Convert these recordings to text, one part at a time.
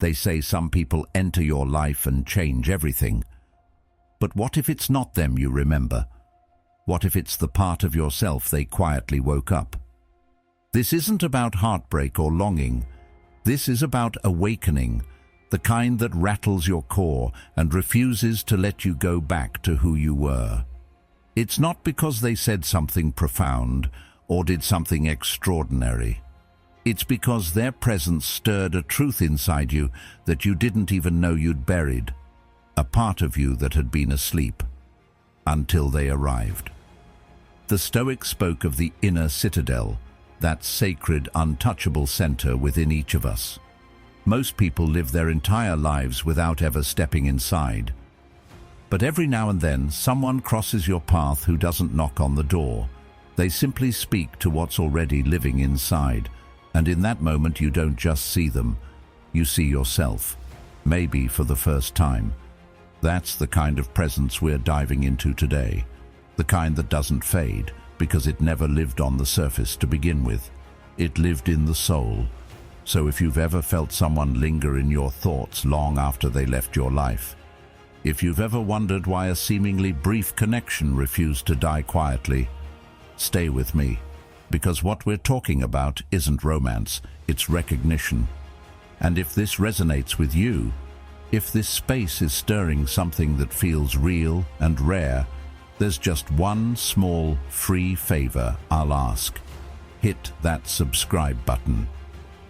They say some people enter your life and change everything. But what if it's not them you remember? What if it's the part of yourself they quietly woke up? This isn't about heartbreak or longing. This is about awakening, the kind that rattles your core and refuses to let you go back to who you were. It's not because they said something profound or did something extraordinary. It's because their presence stirred a truth inside you that you didn't even know you'd buried, a part of you that had been asleep, until they arrived. The Stoics spoke of the inner citadel, that sacred, untouchable center within each of us. Most people live their entire lives without ever stepping inside. But every now and then, someone crosses your path who doesn't knock on the door. They simply speak to what's already living inside. And in that moment, you don't just see them, you see yourself, maybe for the first time. That's the kind of presence we're diving into today. The kind that doesn't fade, because it never lived on the surface to begin with. It lived in the soul. So if you've ever felt someone linger in your thoughts long after they left your life, if you've ever wondered why a seemingly brief connection refused to die quietly, stay with me, because what we're talking about isn't romance, it's recognition. And if this resonates with you, if this space is stirring something that feels real and rare, there's just one small, free favor I'll ask. Hit that subscribe button.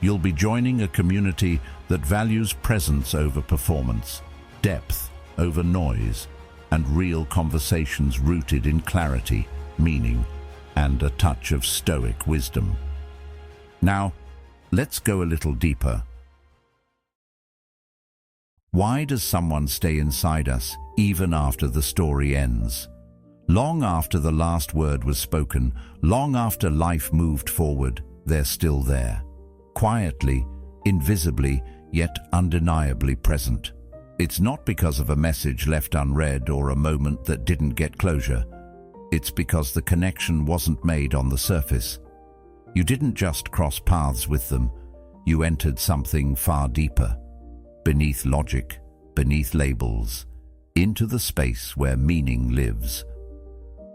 You'll be joining a community that values presence over performance, depth over noise, and real conversations rooted in clarity, meaning, and a touch of Stoic wisdom. Now, let's go a little deeper. Why does someone stay inside us even after the story ends? Long after the last word was spoken, long after life moved forward, they're still there. Quietly, invisibly, yet undeniably present. It's not because of a message left unread or a moment that didn't get closure. It's because the connection wasn't made on the surface. You didn't just cross paths with them, you entered something far deeper. Beneath logic, beneath labels, into the space where meaning lives.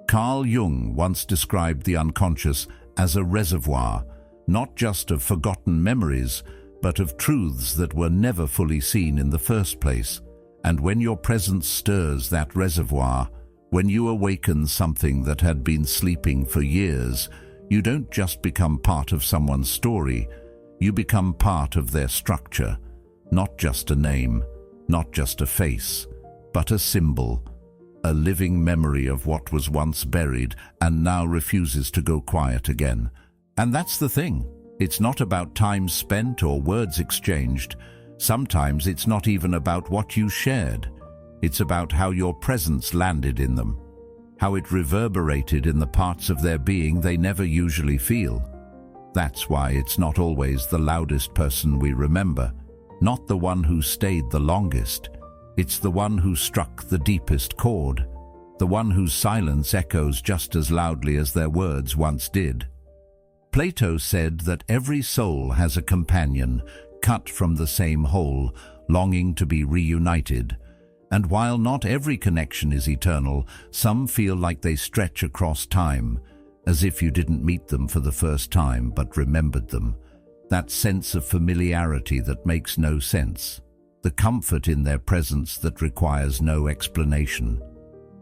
Carl Jung once described the unconscious as a reservoir, not just of forgotten memories, but of truths that were never fully seen in the first place. And when your presence stirs that reservoir, when you awaken something that had been sleeping for years, you don't just become part of someone's story, you become part of their structure. Not just a name, not just a face, but a symbol, a living memory of what was once buried and now refuses to go quiet again. And that's the thing. It's not about time spent or words exchanged. Sometimes it's not even about what you shared. It's about how your presence landed in them, how it reverberated in the parts of their being they never usually feel. That's why it's not always the loudest person we remember, not the one who stayed the longest. It's the one who struck the deepest chord, the one whose silence echoes just as loudly as their words once did. Plato said that every soul has a companion, cut from the same whole, longing to be reunited. And while not every connection is eternal, some feel like they stretch across time, as if you didn't meet them for the first time but remembered them. That sense of familiarity that makes no sense. The comfort in their presence that requires no explanation.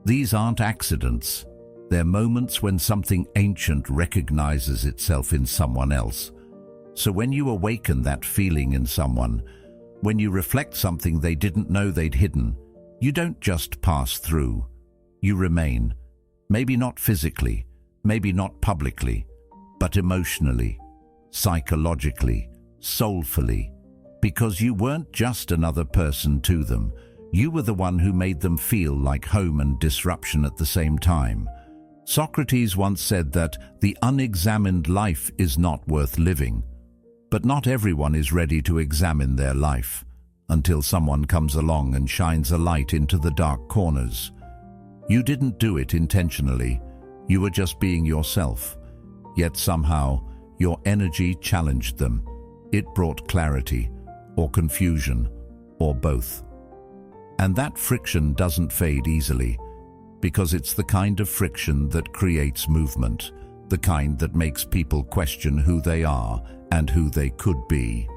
These aren't accidents. They're moments when something ancient recognizes itself in someone else. So when you awaken that feeling in someone, when you reflect something they didn't know they'd hidden, you don't just pass through. You remain. Maybe not physically, maybe not publicly, but emotionally, psychologically, soulfully. Because you weren't just another person to them. You were the one who made them feel like home and disruption at the same time. Socrates once said that the unexamined life is not worth living. But not everyone is ready to examine their life until someone comes along and shines a light into the dark corners. You didn't do it intentionally. You were just being yourself. Yet somehow, your energy challenged them. It brought clarity, or confusion, or both. And that friction doesn't fade easily, because it's the kind of friction that creates movement, the kind that makes people question who they are and who they could be.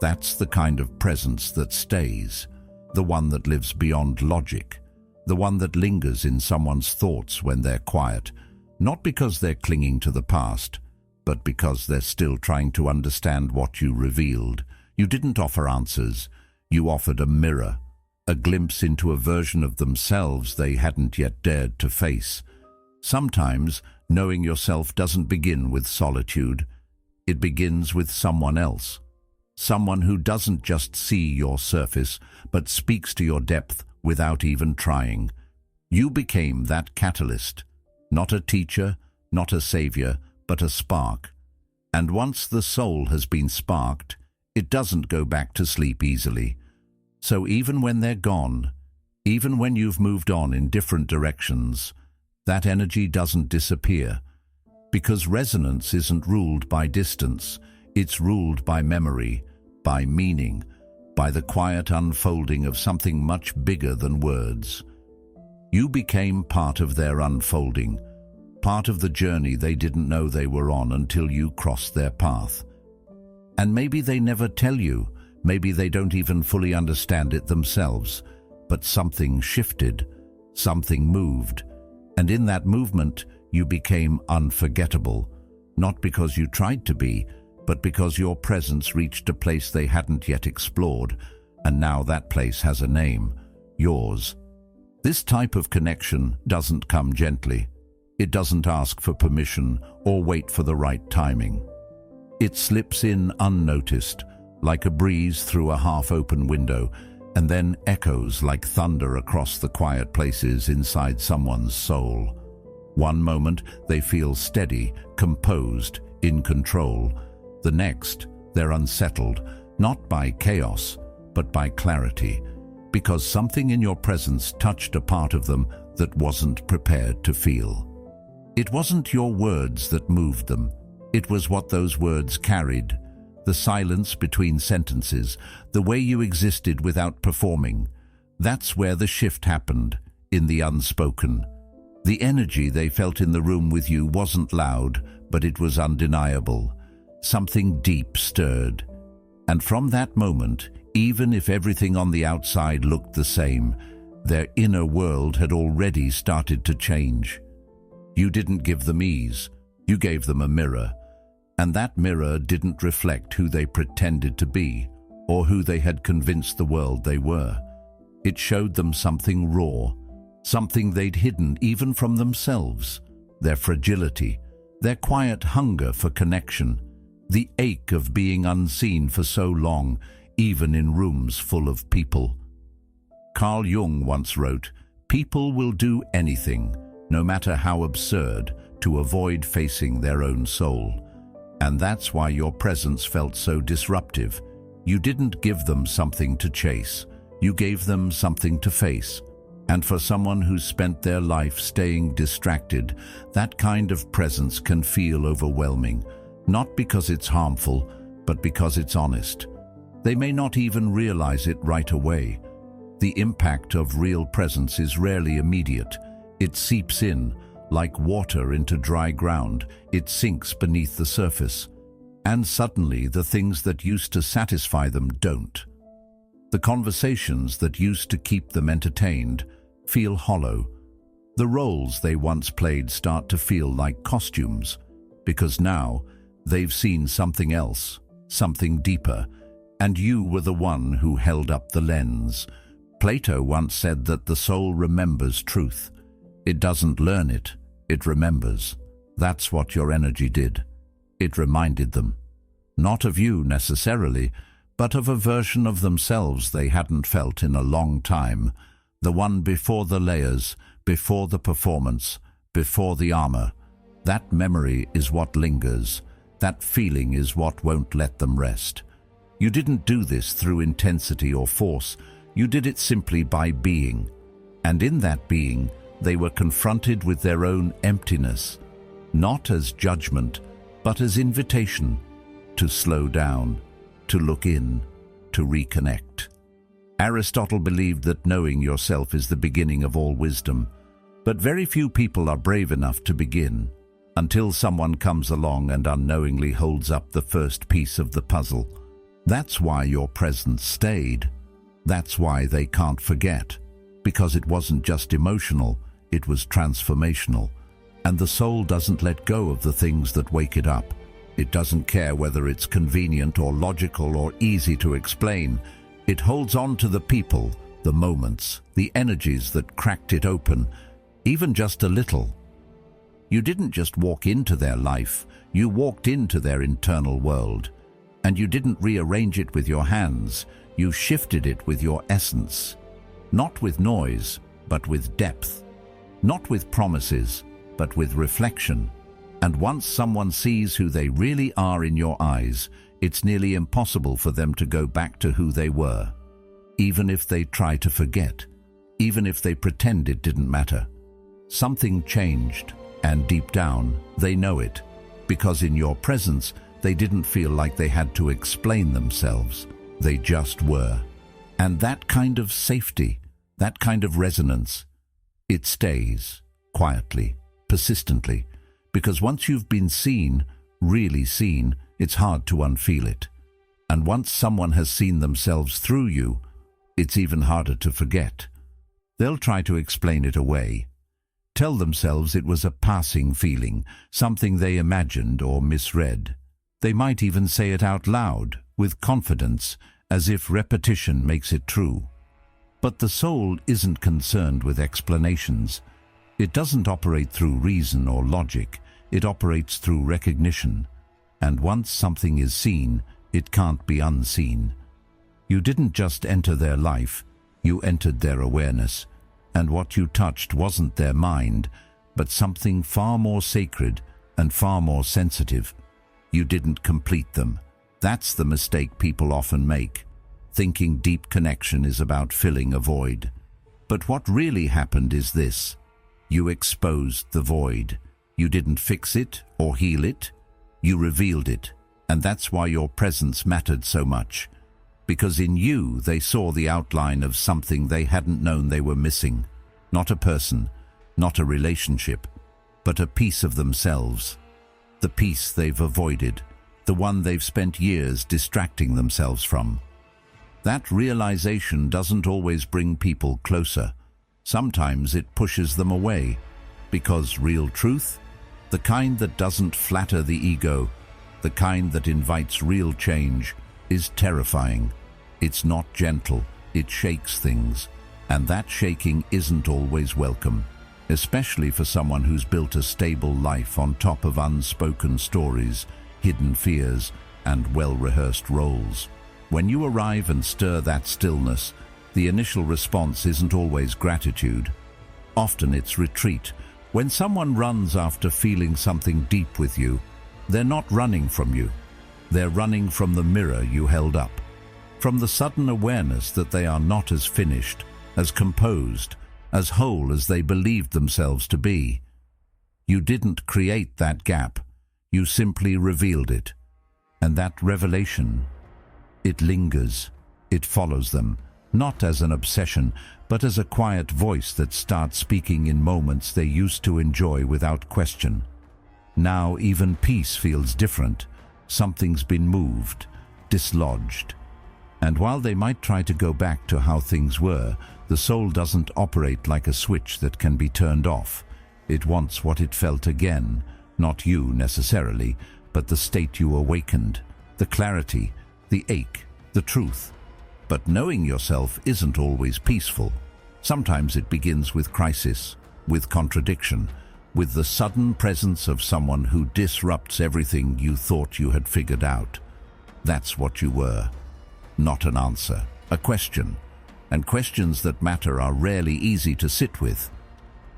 That's the kind of presence that stays, the one that lives beyond logic, the one that lingers in someone's thoughts when they're quiet, not because they're clinging to the past, but because they're still trying to understand what you revealed. You didn't offer answers, you offered a mirror, a glimpse into a version of themselves they hadn't yet dared to face. Sometimes, knowing yourself doesn't begin with solitude. It begins with someone else. Someone who doesn't just see your surface, but speaks to your depth without even trying. You became that catalyst, not a teacher, not a savior, but a spark. And once the soul has been sparked, it doesn't go back to sleep easily. So even when they're gone, even when you've moved on in different directions, that energy doesn't disappear. Because resonance isn't ruled by distance, it's ruled by memory, by meaning, by the quiet unfolding of something much bigger than words. You became part of their unfolding, part of the journey they didn't know they were on until you crossed their path. And maybe they never tell you, maybe they don't even fully understand it themselves, but something shifted, something moved, and in that movement you became unforgettable, not because you tried to be, but because your presence reached a place they hadn't yet explored, and now that place has a name, yours. This type of connection doesn't come gently. It doesn't ask for permission or wait for the right timing. It slips in unnoticed, like a breeze through a half-open window, and then echoes like thunder across the quiet places inside someone's soul. One moment they feel steady, composed, in control. The next, they're unsettled, not by chaos, but by clarity, because something in your presence touched a part of them that wasn't prepared to feel. It wasn't your words that moved them. It was what those words carried, the silence between sentences, the way you existed without performing. That's where the shift happened, in the unspoken. The energy they felt in the room with you wasn't loud, but it was undeniable. Something deep stirred. And from that moment, even if everything on the outside looked the same, their inner world had already started to change. You didn't give them ease, you gave them a mirror. And that mirror didn't reflect who they pretended to be, or who they had convinced the world they were. It showed them something raw, something they'd hidden even from themselves, their fragility, their quiet hunger for connection, the ache of being unseen for so long, even in rooms full of people. Carl Jung once wrote, "People will do anything, no matter how absurd, to avoid facing their own soul." And that's why your presence felt so disruptive. You didn't give them something to chase, you gave them something to face. And for someone who's spent their life staying distracted, that kind of presence can feel overwhelming, not because it's harmful, but because it's honest. They may not even realize it right away. The impact of real presence is rarely immediate. It seeps in, like water into dry ground. It sinks beneath the surface. And suddenly the things that used to satisfy them don't. The conversations that used to keep them entertained feel hollow. The roles they once played start to feel like costumes, because now they've seen something else, something deeper, and you were the one who held up the lens. Plato once said that the soul remembers truth. It doesn't learn it, it remembers. That's what your energy did. It reminded them, not of you necessarily, but of a version of themselves they hadn't felt in a long time, the one before the layers, before the performance, before the armor. That memory is what lingers. That feeling is what won't let them rest. You didn't do this through intensity or force. You did it simply by being. And in that being, they were confronted with their own emptiness, not as judgment, but as invitation to slow down, to look in, to reconnect. Aristotle believed that knowing yourself is the beginning of all wisdom, but very few people are brave enough to begin until someone comes along and unknowingly holds up the first piece of the puzzle. That's why your presence stayed. That's why they can't forget, because it wasn't just emotional, it was transformational. And the soul doesn't let go of the things that wake it up. It doesn't care whether it's convenient or logical or easy to explain. It holds on to the people, the moments, the energies that cracked it open, even just a little. You didn't just walk into their life, you walked into their internal world. And you didn't rearrange it with your hands, you shifted it with your essence. Not with noise, but with depth. Not with promises, but with reflection. And once someone sees who they really are in your eyes, it's nearly impossible for them to go back to who they were. Even if they try to forget, even if they pretend it didn't matter. Something changed, and deep down, they know it, because in your presence, they didn't feel like they had to explain themselves. They just were. And that kind of safety, that kind of resonance, it stays, quietly, persistently, because once you've been seen, really seen, it's hard to unfeel it. And once someone has seen themselves through you, it's even harder to forget. They'll try to explain it away, tell themselves it was a passing feeling, something they imagined or misread. They might even say it out loud, with confidence, as if repetition makes it true. But the soul isn't concerned with explanations. It doesn't operate through reason or logic, it operates through recognition. And once something is seen, it can't be unseen. You didn't just enter their life, you entered their awareness. And what you touched wasn't their mind, but something far more sacred and far more sensitive. You didn't complete them. That's the mistake people often make, thinking deep connection is about filling a void. But what really happened is this. You exposed the void. You didn't fix it or heal it. You revealed it. And that's why your presence mattered so much. Because in you, they saw the outline of something they hadn't known they were missing. Not a person, not a relationship, but a piece of themselves. The piece they've avoided, the one they've spent years distracting themselves from. That realization doesn't always bring people closer. Sometimes it pushes them away, because real truth, the kind that doesn't flatter the ego, the kind that invites real change, is terrifying. It's not gentle, it shakes things, and that shaking isn't always welcome, especially for someone who's built a stable life on top of unspoken stories, hidden fears, and well-rehearsed roles. When you arrive and stir that stillness, the initial response isn't always gratitude. Often it's retreat. When someone runs after feeling something deep with you, they're not running from you. They're running from the mirror you held up, from the sudden awareness that they are not as finished, as composed, as whole as they believed themselves to be. You didn't create that gap. You simply revealed it. And that revelation, it lingers. It follows them, not as an obsession, but as a quiet voice that starts speaking in moments they used to enjoy without question. Now even peace feels different. Something's been moved, dislodged. And while they might try to go back to how things were, the soul doesn't operate like a switch that can be turned off. It wants what it felt again, not you necessarily, but the state you awakened, the clarity, the ache, the truth. But knowing yourself isn't always peaceful. Sometimes it begins with crisis, with contradiction, with the sudden presence of someone who disrupts everything you thought you had figured out. That's what you were. Not an answer, a question. And questions that matter are rarely easy to sit with.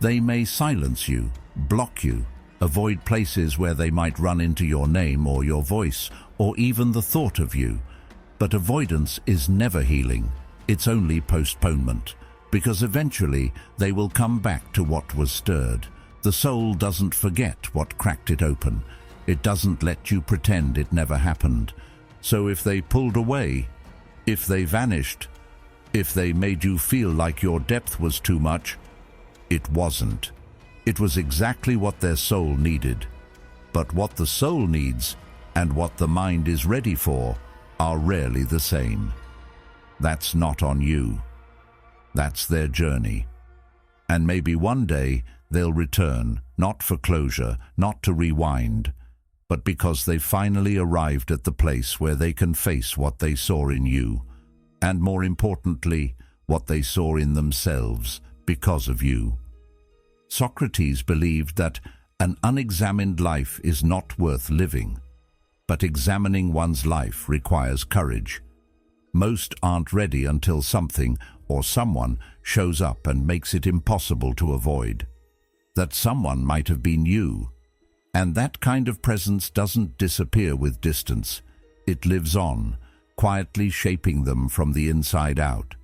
They may silence you, block you, avoid places where they might run into your name or your voice, or even the thought of you. But avoidance is never healing. It's only postponement, because eventually they will come back to what was stirred. The soul doesn't forget what cracked it open. It doesn't let you pretend it never happened. So if they pulled away, If they vanished, if they made you feel like your depth was too much, it wasn't. It was exactly what their soul needed. But what the soul needs and what the mind is ready for are rarely the same. That's not on you. That's their journey. And maybe one day they'll return, not for closure, not to rewind, but because they finally arrived at the place where they can face what they saw in you, and more importantly, what they saw in themselves because of you. Socrates believed that an unexamined life is not worth living, but examining one's life requires courage. Most aren't ready until something or someone shows up and makes it impossible to avoid. That someone might have been you. And that kind of presence doesn't disappear with distance. It lives on, quietly shaping them from the inside out.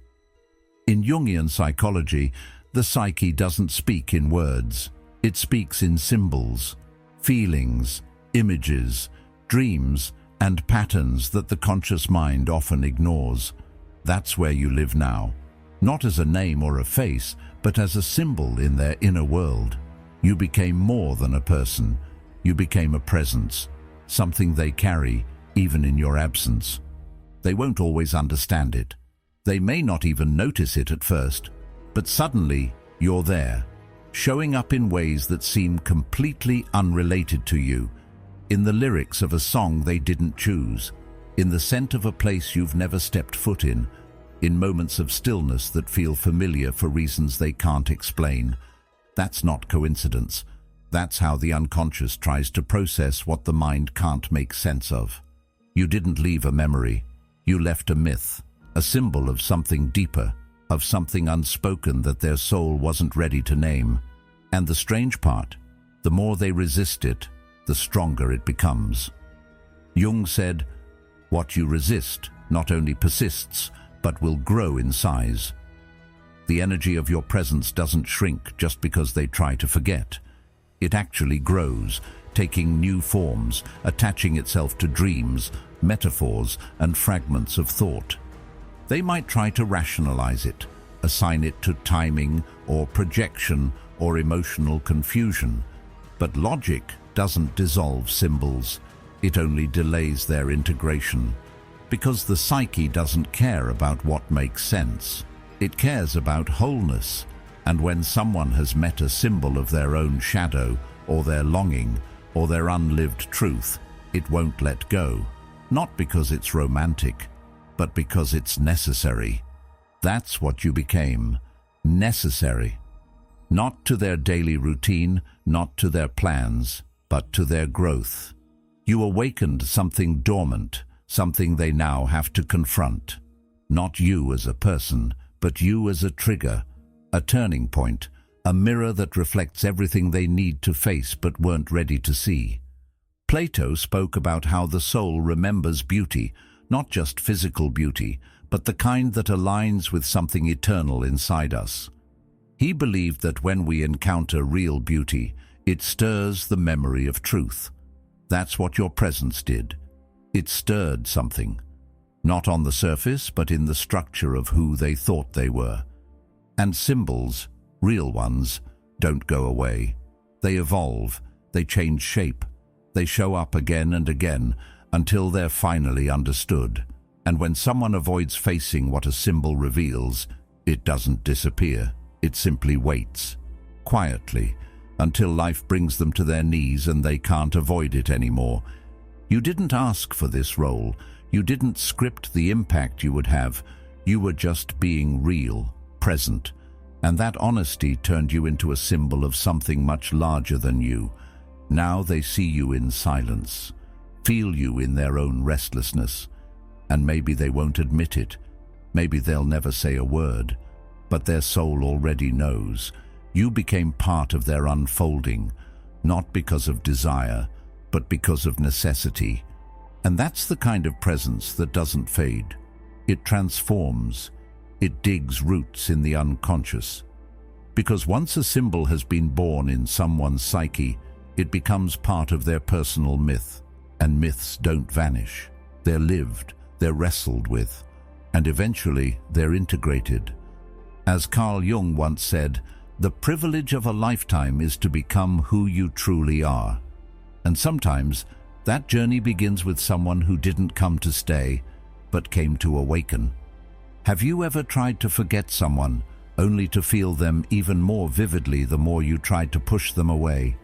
In Jungian psychology, the psyche doesn't speak in words. It speaks in symbols, feelings, images, dreams, and patterns that the conscious mind often ignores. That's where you live now. Not as a name or a face, but as a symbol in their inner world. You became more than a person. You became a presence, something they carry, even in your absence. They won't always understand it. They may not even notice it at first, but suddenly you're there, showing up in ways that seem completely unrelated to you, in the lyrics of a song they didn't choose, in the scent of a place you've never stepped foot in moments of stillness that feel familiar for reasons they can't explain. That's not coincidence. That's how the unconscious tries to process what the mind can't make sense of. You didn't leave a memory. You left a myth, a symbol of something deeper, of something unspoken that their soul wasn't ready to name. And the strange part, the more they resist it, the stronger it becomes. Jung said, "What you resist not only persists, but will grow in size." The energy of your presence doesn't shrink just because they try to forget. It actually grows, taking new forms, attaching itself to dreams, metaphors, and fragments of thought. They might try to rationalize it, assign it to timing or projection or emotional confusion. But logic doesn't dissolve symbols. It only delays their integration. Because the psyche doesn't care about what makes sense. It cares about wholeness. And when someone has met a symbol of their own shadow, or their longing, or their unlived truth, it won't let go. Not because it's romantic, but because it's necessary. That's what you became. Necessary. Not to their daily routine, not to their plans, but to their growth. You awakened something dormant, something they now have to confront. Not you as a person, but you as a trigger, a turning point, a mirror that reflects everything they need to face but weren't ready to see. Plato spoke about how the soul remembers beauty, not just physical beauty, but the kind that aligns with something eternal inside us. He believed that when we encounter real beauty, it stirs the memory of truth. That's what your presence did. It stirred something. Not on the surface, but in the structure of who they thought they were. And symbols, real ones, don't go away. They evolve, they change shape, they show up again and again until they're finally understood. And when someone avoids facing what a symbol reveals, it doesn't disappear. It simply waits, quietly, until life brings them to their knees and they can't avoid it anymore. You didn't ask for this role. You didn't script the impact you would have. You were just being real, present. And that honesty turned you into a symbol of something much larger than you. Now they see you in silence, feel you in their own restlessness. And maybe they won't admit it. Maybe they'll never say a word. But their soul already knows. You became part of their unfolding, not because of desire, but because of necessity. And that's the kind of presence that doesn't fade. It transforms. It digs roots in the unconscious. Because once a symbol has been born in someone's psyche, it becomes part of their personal myth. And myths don't vanish. They're lived, they're wrestled with. and eventually they're integrated. As Carl Jung once said, the privilege of a lifetime is to become who you truly are. And sometimes that journey begins with someone who didn't come to stay, but came to awaken. Have you ever tried to forget someone, only to feel them even more vividly the more you tried to push them away?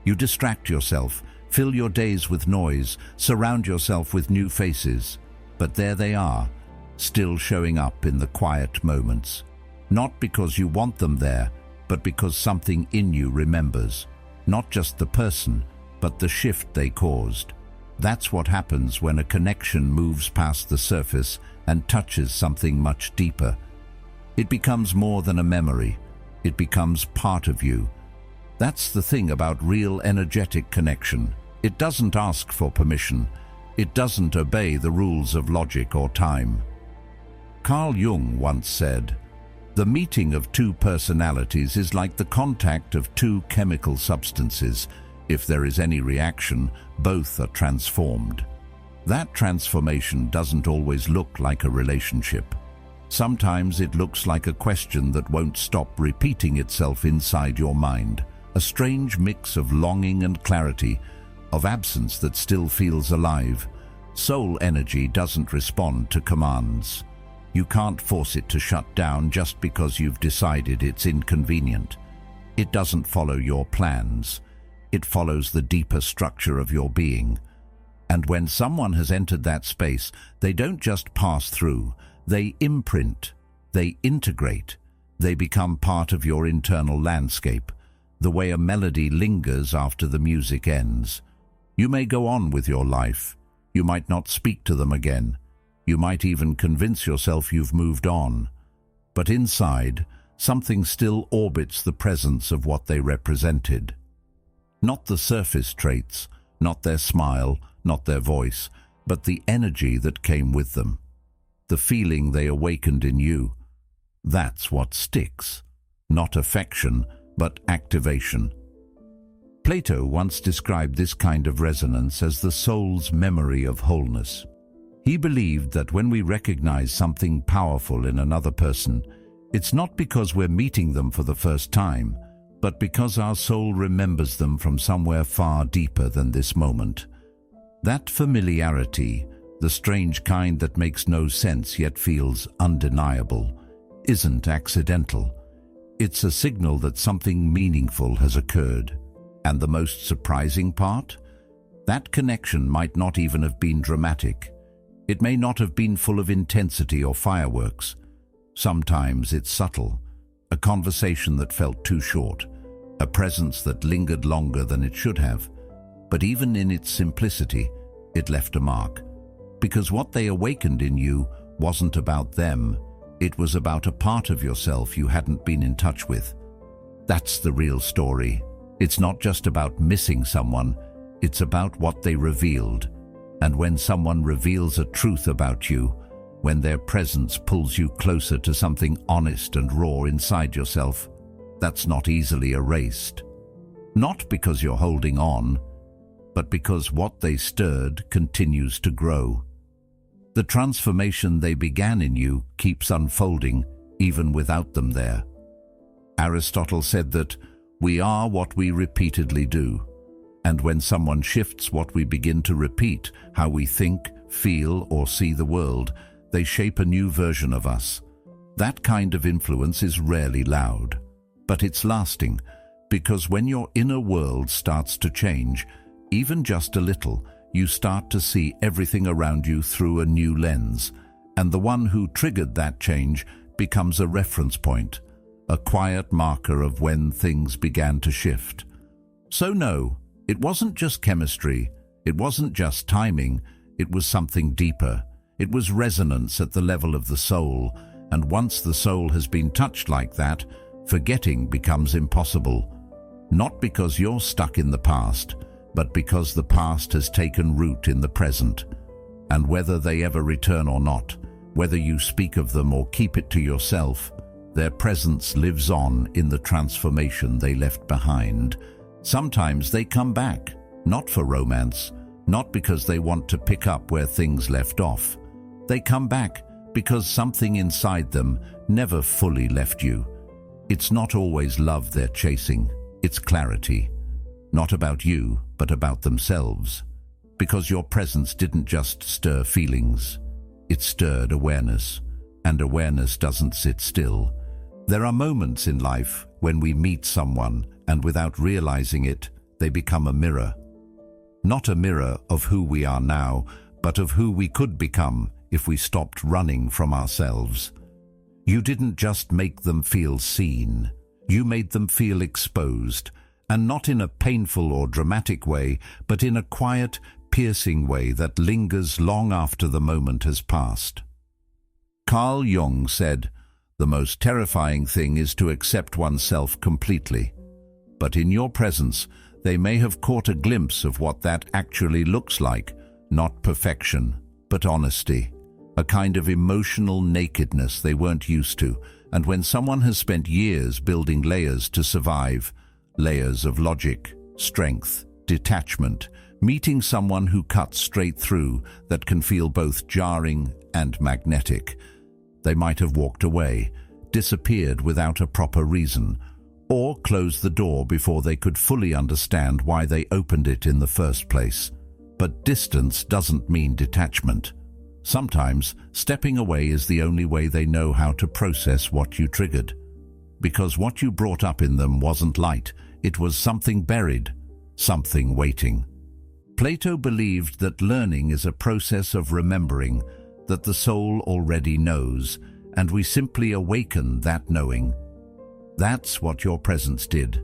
You distract yourself, fill your days with noise, surround yourself with new faces, but there they are, still showing up in the quiet moments. Not because you want them there, but because something in you remembers. Not just the person, but the shift they caused. That's what happens when a connection moves past the surface and touches something much deeper. It becomes more than a memory. It becomes part of you. That's the thing about real energetic connection. It doesn't ask for permission. It doesn't obey the rules of logic or time. Carl Jung once said, "The meeting of two personalities is like the contact of two chemical substances. If there is any reaction, both are transformed." That transformation doesn't always look like a relationship. Sometimes it looks like a question that won't stop repeating itself inside your mind, a strange mix of longing and clarity, of absence that still feels alive. Soul energy doesn't respond to commands. You can't force it to shut down just because you've decided it's inconvenient. It doesn't follow your plans. It follows the deeper structure of your being. And when someone has entered that space, they don't just pass through. They imprint. They integrate. They become part of your internal landscape, the way a melody lingers after the music ends. You may go on with your life. You might not speak to them again. You might even convince yourself you've moved on. But inside, something still orbits the presence of what they represented. Not the surface traits, not their smile, not their voice, but the energy that came with them. The feeling they awakened in you. That's what sticks. Not affection, but activation. Plato once described this kind of resonance as the soul's memory of wholeness. He believed that when we recognize something powerful in another person, it's not because we're meeting them for the first time, but because our soul remembers them from somewhere far deeper than this moment. That familiarity, the strange kind that makes no sense yet feels undeniable, isn't accidental. It's a signal that something meaningful has occurred. And the most surprising part? That connection might not even have been dramatic. It may not have been full of intensity or fireworks. Sometimes it's subtle, a conversation that felt too short, a presence that lingered longer than it should have. But even in its simplicity, it left a mark. Because what they awakened in you wasn't about them, it was about a part of yourself you hadn't been in touch with. That's the real story. It's not just about missing someone, it's about what they revealed. And when someone reveals a truth about you, when their presence pulls you closer to something honest and raw inside yourself, that's not easily erased. Not because you're holding on, but because what they stirred continues to grow. The transformation they began in you keeps unfolding even without them there. Aristotle said that we are what we repeatedly do. And when someone shifts what we begin to repeat, how we think, feel, or see the world, they shape a new version of us. That kind of influence is rarely loud, but it's lasting, because when your inner world starts to change, even just a little, you start to see everything around you through a new lens, and the one who triggered that change becomes a reference point, a quiet marker of when things began to shift. So no, it wasn't just chemistry, it wasn't just timing, it was something deeper. It was resonance at the level of the soul, and once the soul has been touched like that, forgetting becomes impossible. Not because you're stuck in the past, but because the past has taken root in the present. And whether they ever return or not, whether you speak of them or keep it to yourself, their presence lives on in the transformation they left behind. Sometimes they come back, not for romance, not because they want to pick up where things left off. They come back because something inside them never fully left you. It's not always love they're chasing, it's clarity. Not about you, but about themselves. Because your presence didn't just stir feelings, it stirred awareness, and awareness doesn't sit still. There are moments in life when we meet someone and without realizing it, they become a mirror. Not a mirror of who we are now, but of who we could become if we stopped running from ourselves. You didn't just make them feel seen, you made them feel exposed, and not in a painful or dramatic way, but in a quiet, piercing way that lingers long after the moment has passed. Carl Jung said, "The most terrifying thing is to accept oneself completely. But in your presence, they may have caught a glimpse of what that actually looks like, not perfection, but honesty, a kind of emotional nakedness they weren't used to. And when someone has spent years building layers to survive, layers of logic, strength, detachment, meeting someone who cuts straight through, that can feel both jarring and magnetic, they might have walked away, disappeared without a proper reason, or closed the door before they could fully understand why they opened it in the first place. But distance doesn't mean detachment. Sometimes stepping away is the only way they know how to process what you triggered. Because what you brought up in them wasn't light, it was something buried, something waiting." Plato believed that learning is a process of remembering, that the soul already knows, and we simply awaken that knowing. That's what your presence did.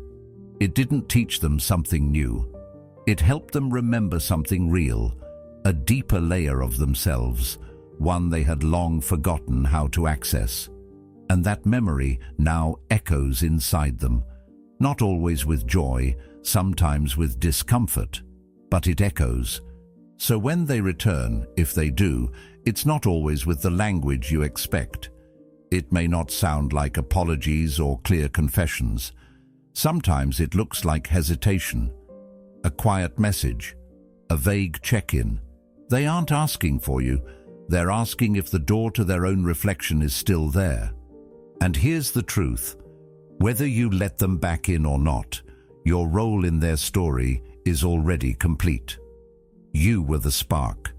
It didn't teach them something new. It helped them remember something real, a deeper layer of themselves, one they had long forgotten how to access. And that memory now echoes inside them, not always with joy, sometimes with discomfort, but it echoes. So when they return, if they do, it's not always with the language you expect. It may not sound like apologies or clear confessions. Sometimes it looks like hesitation, a quiet message, a vague check-in. They aren't asking for you, they're asking if the door to their own reflection is still there. And here's the truth: whether you let them back in or not, your role in their story is already complete. You were the spark,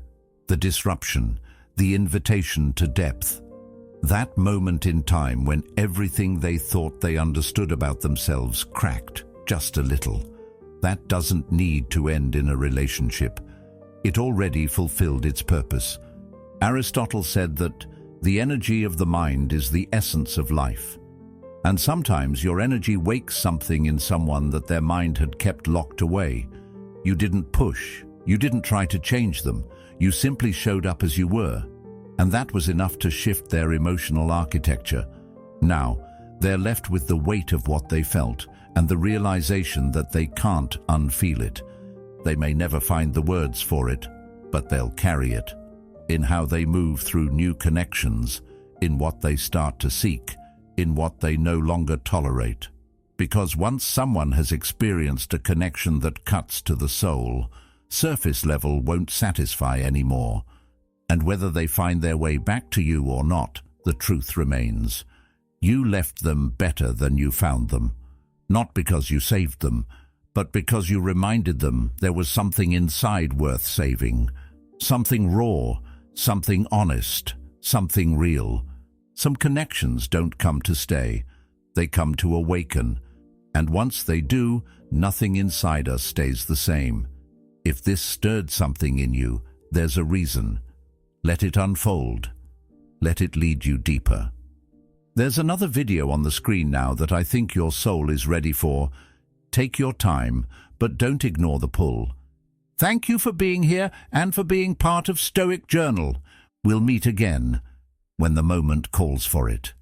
the disruption, the invitation to depth. That moment in time when everything they thought they understood about themselves cracked just a little. That doesn't need to end in a relationship. It already fulfilled its purpose. Aristotle said that the energy of the mind is the essence of life. And sometimes your energy wakes something in someone that their mind had kept locked away. You didn't push, you didn't try to change them, you simply showed up as you were. And that was enough to shift their emotional architecture. Now, they're left with the weight of what they felt and the realization that they can't unfeel it. They may never find the words for it, but they'll carry it in how they move through new connections, in what they start to seek, in what they no longer tolerate. Because once someone has experienced a connection that cuts to the soul, surface level won't satisfy anymore. And whether they find their way back to you or not, the truth remains. You left them better than you found them. Not because you saved them, but because you reminded them there was something inside worth saving. Something raw, something honest, something real. Some connections don't come to stay. They come to awaken. And once they do, nothing inside us stays the same. If this stirred something in you, there's a reason. Let it unfold. Let it lead you deeper. There's another video on the screen now that I think your soul is ready for. Take your time, but don't ignore the pull. Thank you for being here and for being part of Stoic Journal. We'll meet again when the moment calls for it.